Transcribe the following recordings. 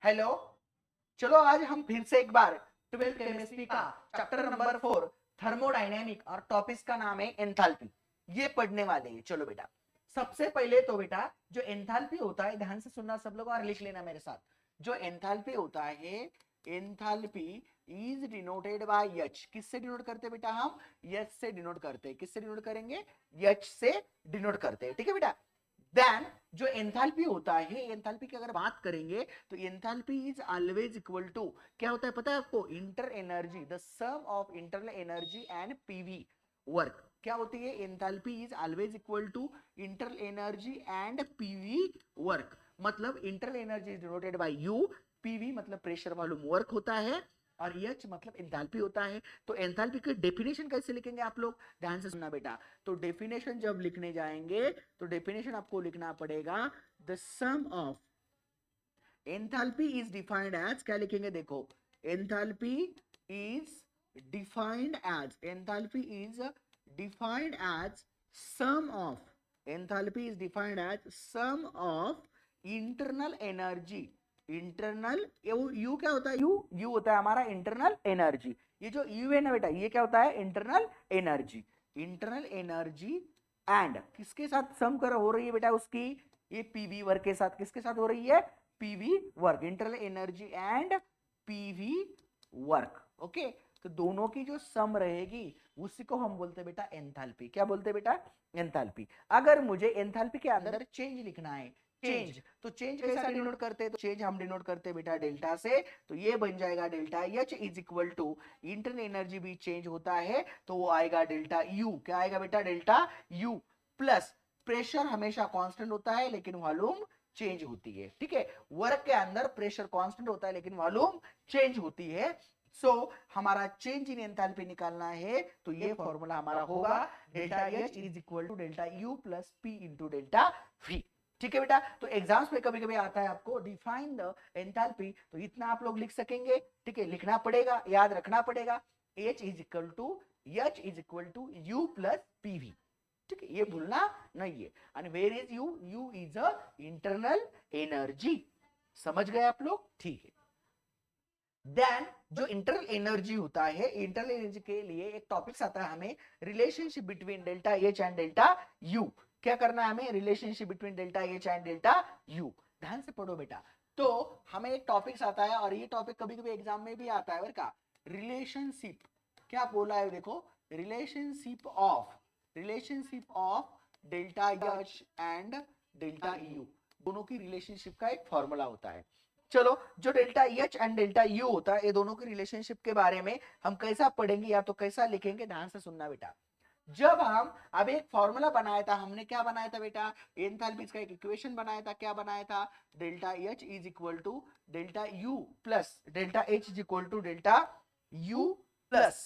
Hello. चलो आज हम फिर से एक बार 12th केमिस्ट्री का चैप्टर नंबर 4 थर्मोडायनेमिक और टॉपिक का नाम है एंथैल्पी, ये पढ़ने वाले हैं। चलो बेटा, सबसे पहले तो बेटा जो एंथैल्पी होता है, ध्यान से सुनना सब लोग और लिख लेना मेरे साथ। जो एंथैल्पी होता है, enthalpy is denoted by H. किससे डिनोट करते हैं बेटा? हम एच से डिनोट करते हैं। किससे डिनोट करेंगे? एच से डिनोट करते हैं। ठीक है बेटा। देन जो एंथैल्पी होता है, एंथैल्पी की अगर बात करेंगे तो enthalpy is always equal to, क्या होता है पता है आपको? Inter energy, the sum of internal energy and PV work. क्या होती है? Enthalpy is always equal to internal energy and PV work. मतलब internal energy is denoted by U, PV मतलब प्रेशर वॉल्यूम वर्क होता है, और एच मतलब enthalpy होता है। तो एंथैल्पी की डेफिनेशन कैसे लिखेंगे आप लोग? ध्यान से सुनना बेटा। तो डेफिनेशन जब लिखने जाएंगे तो डेफिनेशन आपको लिखना पड़ेगा, the sum of enthalpy is defined as, क्या लिखेंगे देखो, enthalpy is defined as, enthalpy is defined as sum of, enthalpy is defined as sum of internal energy. Internal U क्या होता है? यू होता है हमारा इंटरनल एनर्जी। ये जो यू है ना बेटा, ये क्या होता है? Internal energy. Internal energy and किसके साथ सम कर हो रही है बेटा उसकी? ये पीवी वर्क के साथ। किसके साथ हो रही है? PV work, internal energy and PV work. Okay, तो दोनों की जो सम रहेगी उसी को हम बोलते हैं बेटा एंथैल्पी। क्या बोलते हैं बेटा? एंथैल्पी। अगर मुझे एंथैल्पी के अंदर चेंज लिखना है, चेंज, तो चेंज कैसा डिनोट करते हैं? तो चेंज हम डिनोट करते हैं बेटा डेल्टा से। तो ये बन जाएगा delta H is equal to, internal energy भी चेंज होता है तो वो आएगा डेल्टा यू। क्या आएगा बेटा? डेल्टा यू प्लस प्रेशर हमेशा कांस्टेंट होता है लेकिन वॉल्यूम चेंज होती है। ठीक है, वर्क के अंदर प्रेशर कांस्टेंट होता है लेकिन वॉल्यूम चेंज होती है। सो हमारा चेंज इन एंथैल्पी निकालना है तो ये फॉर्मूला हमारा होगा delta H is equal to delta U plus P into delta V. ठीक है बेटा। तो एग्जाम्स में कभी कभी आता है आपको डिफाइन द एंथैल्पी, तो इतना आप लोग लिख सकेंगे। ठीक है, लिखना पड़ेगा, याद रखना पड़ेगा। H is equal to, H is equal to U plus PV. ठीक है, ये भूलना नहीं है। And where is U? U is a internal energy. समझ गए आप लोग? ठीक है। देन जो इंटरनल एनर्जी होता है, इंटरनल एनर्जी के लिए एक टॉपिक्स आता है हमें, relationship between delta H and delta U. क्या करना है हमें? Relationship between delta H and delta U. ध्यान से पढ़ो बेटा। तो हमें एक टॉपिक्स आता है और ये टॉपिक कभी कभी एग्जाम में भी आता है का, रिलेशनशिप। क्या बोला है देखो, relationship of delta H and delta U, दोनों की रिलेशनशिप का एक फॉर्मूला होता है। चलो, जो delta H and delta U होता है, ये दोनों की रिलेशनशिप के बारे में हम कैसा पढ़ेंगे या तो कैसा लिखेंगे, ध्यान से सुनना बेटा। जब हम अब एक फॉर्मूला बनाया था, हमने क्या बनाया था बेटा? एंथैल्पी का एक इक्वेशन बनाया था। क्या बनाया था? Delta H is equal to delta U plus delta H is equal to delta U plus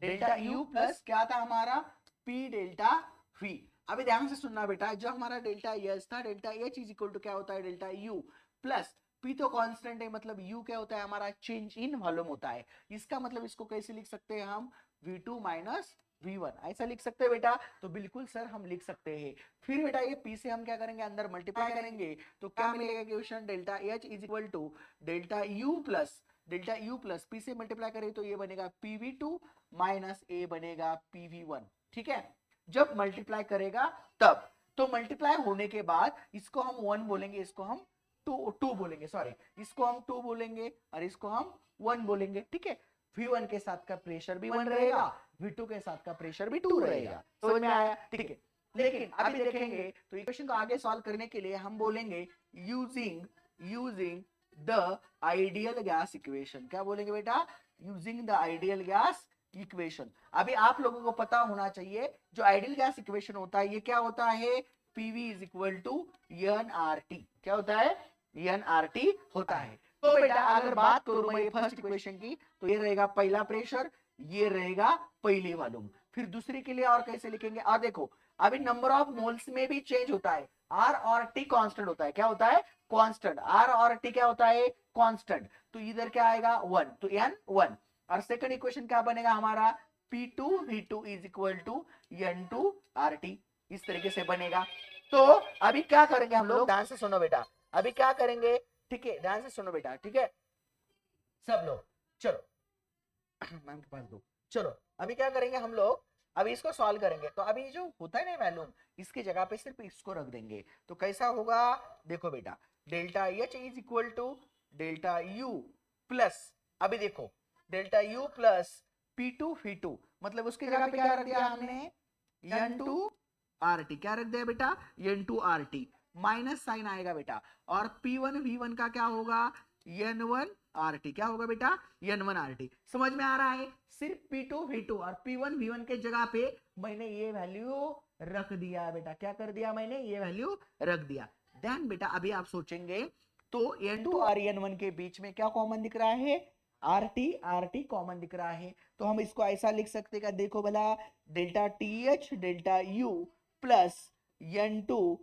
delta U plus क्या था हमारा? P delta V. अभी ध्यान से सुनना बेटा, जो हमारा डेल्टा एच था, delta H is equal to क्या होता है? डेल्टा यू प्लस पी तो कांस्टेंट है, मतलब यू क्या होता है हमारा? चेंज इन वॉल्यूम होता है। इसका मतलब इसको कैसे लिख सकते हैं हम? V2 माइनस V1, ऐसा लिख सकते हैं बेटा? तो बिल्कुल सर हम लिख सकते हैं। फिर बेटा ये P से हम क्या करेंगे? अंदर मल्टीप्लाई करेंगे तो क्या मिलेगा equation? Delta H is equal to delta U plus P से मल्टीप्लाई करें तो ये बनेगा PV2 माइनस ए बनेगा PV1। ठीक है, जब मल्टीप्लाई करेगा तब, तो मल्टीप्लाई होने के बाद इसको हम 1 बोलेंगे, इसको हम टू बोलेंगे, सॉरी, इसको हम 2 बोलेंगे और इसको हम 1 बोलेंगे। ठीक है, V1 के साथ का प्रेशर भी 1 रहेगा, V2 के साथ का प्रेशर भी 2 रहेगा। समझ में आया? ठीक है, लेकिन अभी देखेंगे तो इक्वेशन को आगे सॉल्व करने के लिए हम बोलेंगे using the ideal gas equation. क्या बोलेंगे बेटा? Using the ideal gas equation. अभी आप लोगों को पता होना चाहिए जो आइडियल गैस इक्वेशन होता है ये क्या होता है? PV is equal to NRT. क्या होता है? एनआरटी होता है। तो बेटा अगर बात करूं मैं फर्स्ट इक्वेशन की, तो ये रहेगा पहला प्रेशर, ये रहेगा पहली वॉल्यूम। फिर दूसरी के लिए और कैसे लिखेंगे? और देखो, अभी नंबर ऑफ मोल्स में भी चेंज होता है। आर और टी कांस्टेंट होता है। क्या होता है? कांस्टेंट। आर और टी क्या होता है? कांस्टेंट। तो इधर क्या आएगा? 1, तो एन 1। और सेकंड इक्वेशन क्या बनेगा हमारा? P2V2 is equal to N2RT। इस तरीके से बनेगा। तो अभी क्या करेंगे हम लोग? ध्यान से सुनो बेटा, अभी क्या करेंगे? ठीक है, ध्यान से सुनो बेटा, ठीक है सब लोग। चलो मैम के पास दो। चलो अभी क्या करेंगे हम लोग, अभी इसको सॉल्व करेंगे। तो अभी जो होता है ना वैल्यूम, इसकी जगह पे सिर्फ इसको रख देंगे। तो कैसा होगा, देखो बेटा, delta H is equal to delta U plus, अभी देखो delta U plus P two V two, मतलब उसकी जगह पे क्या रख दिया हमने, एन टू आर टी। क्या रख दिया बेटा, N two R T, minus sign आएगा बेटा, और पी वन वी वन का क्या होगा, एन वन आर टी। क्या होगा बेटा, एन वन आर टी। समझ में आ रहा है, सिर्फ P2 V2 और P1 V1 के जगह पे मैंने ये वैल्यू रख दिया बेटा। क्या कर दिया मैंने, ये वैल्यू रख दिया। देन बेटा अभी आप सोचेंगे तो N2 और N1 के बीच में क्या कॉमन दिख रहा है, RT कॉमन दिख रहा है। तो हम इसको ऐसा लिख सकते हैं, देखो भला, delta TH delta U plus N2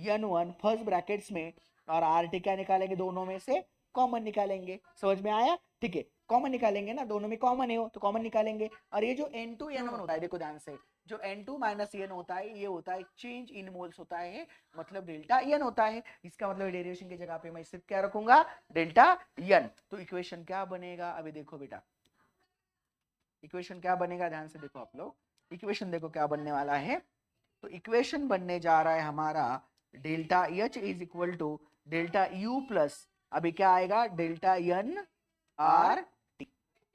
N1 first brackets में, और RT क्या निकालेंगे, दोनों में से कॉमन निकालेंगे। समझ में आया, ठीक है, कॉमन निकालेंगे ना, दोनों में कॉमन है हो तो कॉमन निकालेंगे। और ये जो N2 N1 होता है, देखो ध्यान से, जो N2 माइनस N होता है, ये होता है चेंज इन मोल्स होता है, मतलब डेल्टा N होता है। इसका मतलब डेरिवेशन की जगह पे मैं सिर्फ क्या रखूंगा, डेल्टा N। तो इक्वेशन क्या बनेगा, अभी देखो बेटा इक्वेशन क्या बनेगा, ध्यान से देखो आप लोग, इक्वेशन देखो क्या बनने वाला है। तो इक्वेशन बनने जा रहा है हमारा, delta H is equal to delta U plus, अभी क्या आएगा, डेल्टा एन आर टी।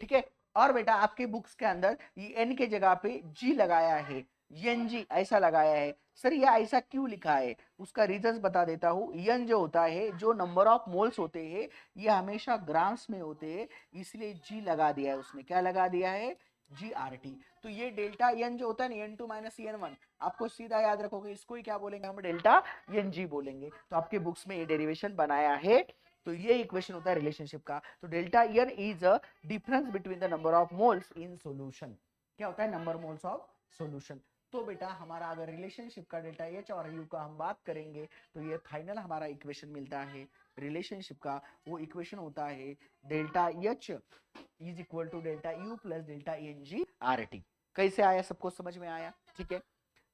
ठीक है, और बेटा आपके बुक्स के अंदर ये एन के जगह पे जी लगाया है, एन जी ऐसा लगाया है। सर ये ऐसा क्यों लिखा है, उसका रीजन बता देता हूँ। एन जो होता है, जो नंबर ऑफ मोल्स होते हैं, ये हमेशा ग्राम्स में होते हैं, इसलिए जी लगा दिया है उसमें। क्या लगा दिया है, जी आर टी। तो ये डेल्टा एन जो होता है ना, N two minus N one, आपको सीधा याद रखोगे, इसको ही क्या बोलेंगे हम, डेल्टा एन जी बोलेंगे। तो आपके बुक्स में ये डेरिवेशन बनाया है। तो ये इक्वेशन होता है रिलेशनशिप का। तो delta N is a difference between the number of moles in solution. क्या होता है, नंबर मोल्स ऑफ सॉल्यूशन। तो बेटा हमारा अगर रिलेशनशिप का डेल्टा एच और यू का हम बात करेंगे, तो ये फाइनल हमारा इक्वेशन मिलता है रिलेशनशिप का। वो इक्वेशन होता है delta H is equal to delta U plus delta N G R T. कैसे आया, सबको समझ में आया, ठीक है।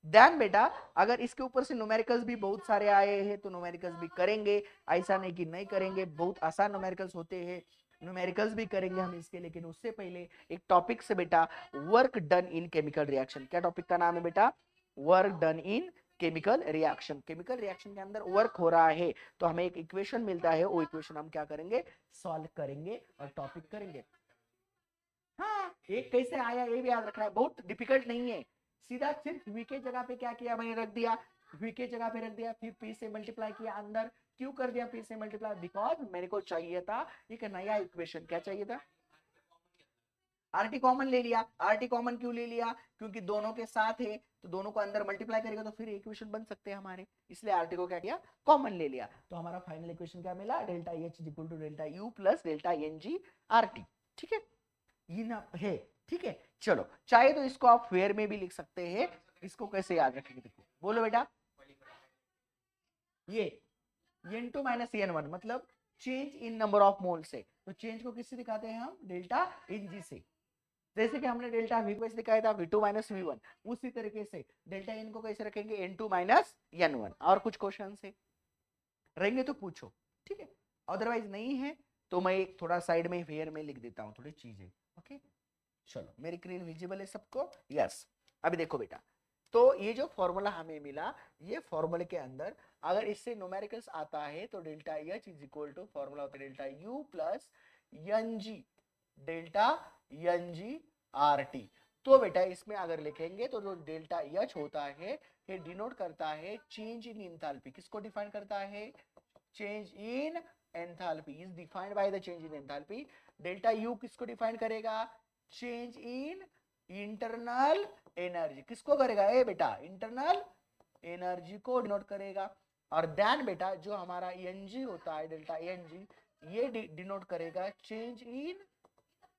देन बेटा अगर इसके ऊपर से न्यूमेरिकल्स भी बहुत सारे आए हैं, तो न्यूमेरिकल्स भी करेंगे, ऐसा नहीं कि नहीं करेंगे। बहुत आसान न्यूमेरिकल्स होते हैं, न्यूमेरिकल्स भी करेंगे हम इसके। लेकिन उससे पहले एक टॉपिक से बेटा, work done in chemical reaction. क्या टॉपिक का नाम है बेटा, work done in chemical reaction. Chemical reaction के अंदर वर्क हो रहा है, तो हमें एक इक्वेशन मिलता है, वो इक्वेशन हम क्या करेंगे, सॉल्व करेंगे और टॉपिक करेंगे। हाँ, एक कैसे आया ये भी याद रखना है, बहुत डिफिकल्ट नहीं है। सीधा सिर्फ वी के जगह पे क्या किया मैंने, रख दिया, वी के जगह पे रख दिया, फिर पी से मल्टीप्लाई किया अंदर। क्यों कर दिया पी से मल्टीप्लाई, बिकॉज मेरे को चाहिए था एक नया इक्वेशन। क्या चाहिए था, आरटी कॉमन ले लिया। आरटी कॉमन क्यों ले लिया, क्योंकि दोनों के साथ है, तो दोनों को अंदर मल्टीप्लाई करेगा तो फिर इक्वेशन बन सकते हैं हमारे, इसलिए आरटी को क्या किया, कॉमन ले लिया। तो हमारा फाइनल इक्वेशन क्या मिला, delta H equal to delta U plus delta N G R T. ठीक है, ये ना है, ठीक है। चलो चाहे तो इसको आप फेयर में भी लिख सकते हैं। इसको कैसे याद रखेंगे, देखो बोलो बेटा, ये n2 माइनस n1 मतलब change in number of mole से। तो चेंज को किससे दिखाते हैं हम, डेल्टा इन जी से। जैसे कि हमने डेल्टा वी को दिखाया था v2 माइनस वी वन, उसी तरीके से डेल्टा एन को कैसे रखेंगे, n2 माइनस n1। और कुछ क्वेश्चन है रहेंगे तो पूछो, ठीक है। अदरवाइज नहीं है तो मैं एक थोड़ा साइड में फेयर में लिख देता हूँ थोड़ी चीजें। ओके चलो, मेरी स्क्रीन विजिबल है सबको, यस। अभी देखो बेटा, तो ये जो फॉर्मूला हमें मिला, ये फॉर्मूले के अंदर अगर इससे न्यूमेरिकल्स आता है, तो delta H is equal to, formula होता है delta U plus N G, delta N G R T. तो बेटा इसमें अगर लिखेंगे तो जो डेल्टा एच होता है, ये डिनोट करता है चेंज इन एंथैल्पी। किसको डिफाइन करता है, change in enthalpy is defined by the change in enthalpy. Delta U किसको डिफाइन करेगा, चेंज इन इंटरनल एनर्जी। किसको करेगा, ए बेटा, इंटरनल एनर्जी को डिनोट करेगा। और देन बेटा जो हमारा एनजी होता है, डेल्टा एनजी, ये डिनोट करेगा change in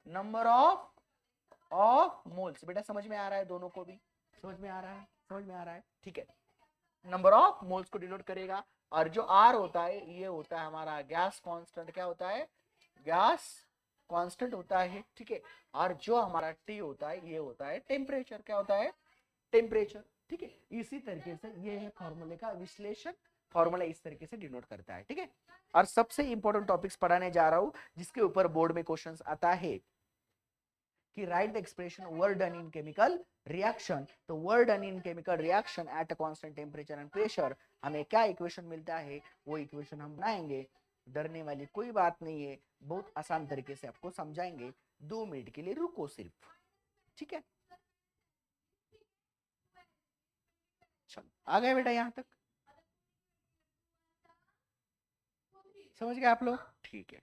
number of moles. बेटा समझ में आ रहा है, दोनों को भी समझ में आ रहा है, समझ में आ रहा है, ठीक है। नंबर ऑफ मोल्स को डिनोट करेगा। और जो आर होता है, ये होता है हमारा गैस कांस्टेंट। क्या होता है, गैस कांस्टेंट होता है, ठीक है। और जो हमारा टी होता है, ये होता है टेम्परेचर। क्या होता है, टेम्परेचर, ठीक है। इसी तरीके से ये है फॉर्मूले का विश्लेषण फॉर्मूला इस तरीके से डिनोट करता है, ठीक है। और सबसे इंपॉर्टेंट टॉपिक्स पढ़ाने जा रहा हूं जिसके ऊपर बोर्ड में क्वेश्चंस आता है कि write the expression work done in chemical reaction. तो work done in chemical reaction at a constant temperature and pressure, हमें क्या इक्वेशन मिलता है वो इक्वेशन हम बनाएंगे। डरने वाली कोई बात नहीं है, बहुत आसान तरीके से आपको समझाएंगे। 2 मिनट के लिए रुको सिर्फ, ठीक है। चलो आ गए बेटा, यहां तक समझ गए आप लोग? ठीक है,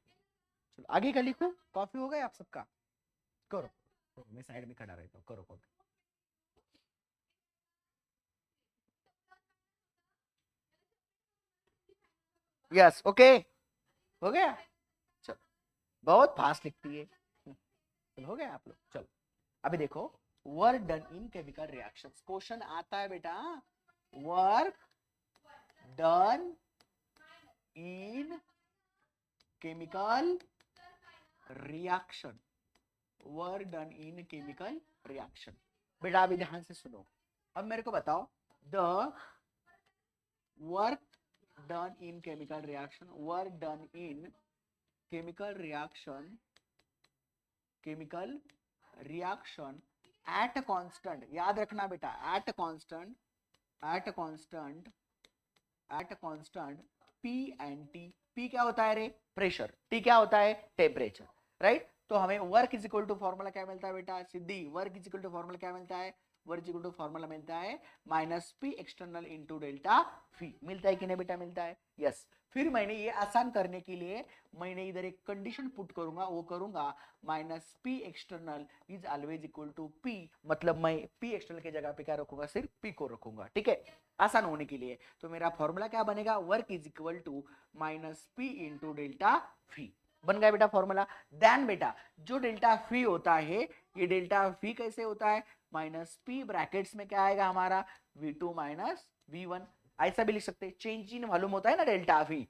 चलो आगे का लिखो। कॉफी हो गया आप सबका? करो, मैं साइड में खड़ा रहता हूँ, करो कॉफी। यस ओके, हो गया। चलो, बहुत फास्ट लिखती है। चलो हो गया आप लोग। चलो अभी देखो, work done in chemical reactions question आता है बेटा। Work done in chemical reaction, work done in chemical reaction. बेटा अभी ध्यान से सुनो, अब मेरे को बताओ the work done in chemical reaction, work done in chemical reaction at a constant, याद रखना बेटा, at a constant P and T। P क्या होता है रे? प्रेशर। T क्या होता है? Temperature, right. तो हमें work is equal to formula क्या मिलता है बेटा? Siddhi, work is equal to formula क्या मिलता है? Work is equal to formula मिलता है minus P external into delta V. मिलता है कि नहीं बेटा? मिलता है, यस। फिर मैंने ये आसान करने के लिए मैंने इधर एक कंडीशन पुट करूंगा, वो करूंगा minus P external is always equal to P, मतलब मैं पी एक्सटर्नल की जगह पे क्या रखूंगा? सिर्फ पी को रखूंगा, ठीक है, आसान होने के लिए। तो मेरा फॉर्मूला क्या बनेगा? Work is equal to minus P into delta V. बन गया बेटा फॉर्मूला। देन बेटा जो डेल्टा फी होता है, ये डेल्टा फी कैसे होता है? माइनस पी ब्रैकेट्स में क्या आएगा हमारा? V2 माइनस V1, ऐसा भी लिख सकते हैं। चेंज इन मालूम होता है ना डेल्टा फी,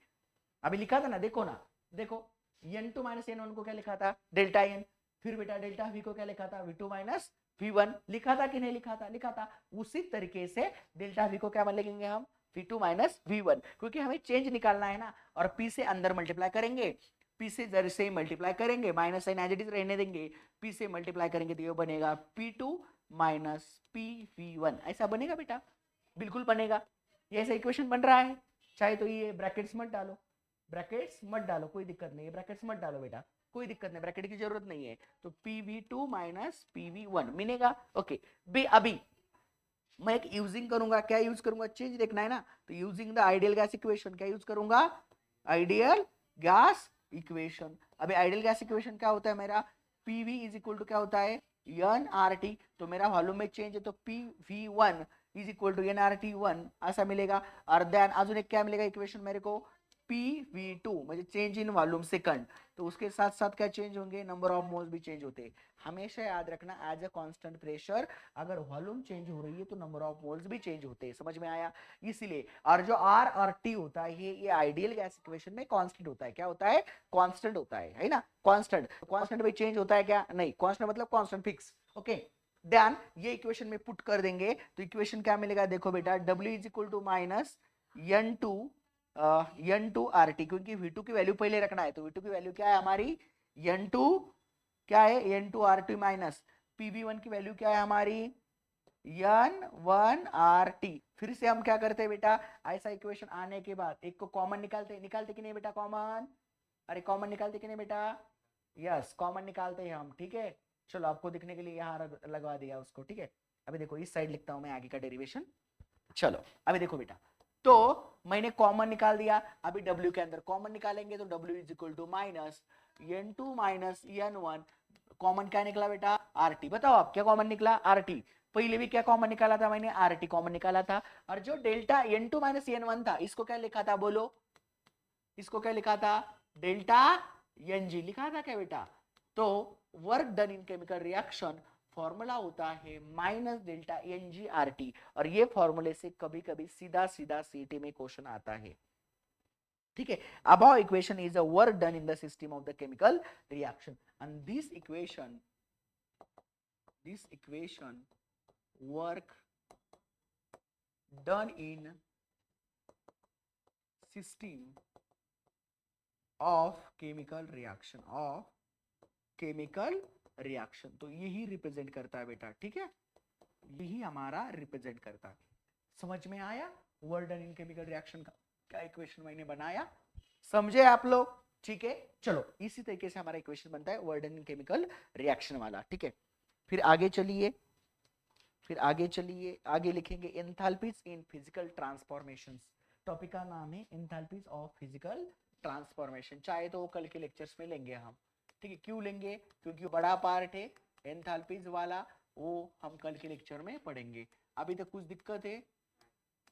अभी लिखा था ना, देखो ना, देखो N2 माइनस N1 को क्या लिखा था? Delta N. फिर बेटा डेल्टा V को क्या लिखा था? V2 minus V1। लिखा था कि नहीं लिखा था? लिखा था। उसी तरीके से डेल्टा V को क्या लिखेंगे हम? V2 माइनस V1, क्योंकि हमें चेंज निकालना है ना, और P से अंदर मल्टीप्लाई करेंगे, P से जर से मल्टीप्लाई करेंगे, minus sign as it is रहने देंगे, P से मल्टीप्लाई करेंगे तो ये बनेगा P2 माइनस PV1, ऐसा बनेगा बेटा, बिल्कुल बनेगा। ये ऐसा इक्वेशन बन रहा है। चाहे तो ये ब्रैकेट्स मत डालो, ब्रैकेट्स मत डालो, कोई दिक्कत नहीं है, ब्रैकेट्स मत डालो बेटा, कोई दिक्कत नहीं, ब्रैकेट की जरूरत नहीं है। तो PV2 माइनस PV1 मिलेगा, ओके। बे अभी मैं एक यूजिंग करूंगा, क्या यूज करूंगा? चेंज देखना है ना, तो using the ideal gas equation, क्या यूज करूंगा? Ideal gas equation. अभी आइडियल गैस इक्वेशन क्या होता है मेरा? PV इज इक्वल टू क्या होता है? NRT। तो मेरा वॉल्यूम में चेंज है, तो PV1 is equal to NRT1 ऐसा मिलेगा। और देन अजून एक क्या मिलेगा इक्वेशन मेरे को? PV2 म्हणजे चेंज इन वॉल्यूम सेकंड, तो उसके साथ साथ क्या चेंज होंगे? नंबर ऑफ मोल्स भी चेंज होते हैं। हमेशा याद रखना, एज अ कांस्टेंट प्रेशर अगर वॉल्यूम चेंज हो रही है तो नंबर ऑफ मोल्स भी चेंज होते हैं, समझ में आया? इसलिए और जो R और T होता है ये आइडियल गैस इक्वेशन में कांस्टेंट होता है। क्या होता है? कांस्टेंट होता है ना? कांस्टेंट, कांस्टेंट में चेंज होता है क्या? नहीं, कांस्टेंट मतलब कांस्टेंट फिक्स, ओके। ध्यान, ये इक्वेशन में पुट कर देंगे तो इक्वेशन क्या मिलेगा? देखो बेटा, W is equal to minus N2 RT, क्योंकि V2 की वैल्यू पहले रखना है, तो V2 की वैल्यू क्या है हमारी? N2 क्या है? N2 RT माइनस PV1 की वैल्यू क्या है हमारी? N1 RT। फिर से हम क्या करते हैं बेटा? ऐसा इक्वेशन आने के बाद एक को कॉमन निकालते, निकालते कि नहीं बेटा कॉमन? अरे कॉमन निकालते कि नहीं बेटा? यस, कॉमन निकालते हैं हम, ठीक है। चलो आपको दिखने के लिए यहाँ लगवा दिया उसको, ठीक है। अभी देखो इस साइड लिखता हूं मैं आगे का डेरिवेशन। चलो अभी देखो बेटा, तो मैंने कॉमन निकाल दिया, अभी W के अंदर कॉमन निकालेंगे, तो W is equal to minus N2 minus N1, common क्या निकला बेटा? RT। बताओ आप क्या कॉमन निकला? RT। पहले भी क्या कॉमन निकाला था मैंने? RT कॉमन निकाला था। और जो डेल्टा N2 माइनस N1 था, इसको क्या लिखा था बोलो? इसको क्या लिखा था? डेल्टा NG लिखा था क्या बेटा? तो work done in chemical reaction formula होता है माइनस डेल्टा NG/RT, और ये फॉर्मूले से कभी कभी सीधा सीधा सीटी में क्वेश्चन आता है, ठीक है। Above equation is a work done in the system of the chemical reaction, and this equation work done in system of chemical reaction, तो यही रिप्रेजेंट करता है बेटा, ठीक है, यही हमारा रिप्रेजेंट करता है। समझ में आया word done in chemical reaction का क्या इक्वेशन मैंने बनाया, समझे आप लोग, ठीक है। चलो इसी तरीके से हमारा इक्वेशन बनता है word done in chemical reaction वाला, ठीक है। फिर आगे चलिए, आगे लिखेंगे enthalpies in physical transformations. Topic का नाम है एंथैल्पीज ऑफ फिजिकल ट्रांसफॉर्मेशन। चाहे तो वो कल के लेक्चर्स में लेंगे हम, ठीक है। क्यों लेंगे, क्योंकि बड़ा पार्ट है एंथैल्पीज वाला, वो हम कल के लेक्चर में पढ़ेंगे। अभी तक कुछ दिक्कत है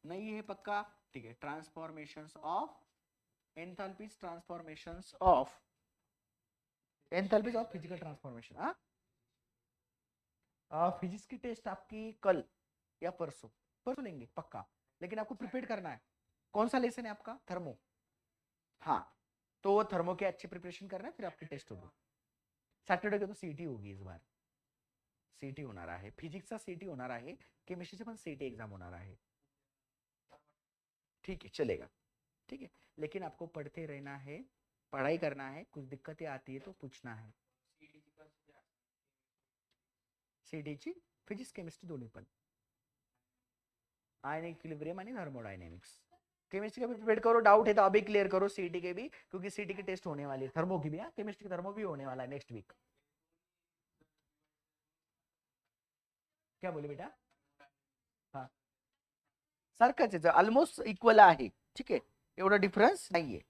नहीं है पक्का, ठीक है। Transformations of enthalpies, transformations of enthalpies of physical transformation. हाँ, फिजिक्स की टेस्ट आपकी कल या परसों लेंगे पक्का, लेकिन आपको प्रिपेयर करना है। कौन सा लेसन है आपका, थर्मो, हाँ, तो वो थर्मो के अच्छे प्रिपरेशन करना है, फिर आपकी टेस्ट होगी। सैटरडे को तो सीटी होगी, इस बार सीटी होणार आहे, फिजिक्सचा सीटी होणार आहे, केमिस्ट्रीचे पण सीटी एग्जाम होणार आहे, ठीक है, चलेगा, ठीक है। लेकिन आपको पढ़ते रहना है, पढ़ाई करना है, कुछ दिक्कतें आती है तो पूछना है। सीटीची फिजिक्स केमिस्ट्री दोन्ही पण, आयनिक इक्विलिब्रियम आणि थर्मोडायनेमिक्स। केमिस्ट्री का भी प्रिपेयर करो, डाउट है तो अभी क्लियर करो सीटी के भी, क्योंकि सीटी की टेस्ट होने वाली है, थर्मो की भी, केमिस्ट्री थर्मो भी होने वाला है नेक्स्ट वीक। क्या बोले बेटा, हाँ सारखंच आहे, ऑलमोस्ट इक्वल आहे, ठीक आहे, एवढा डिफरन्स नाहीये।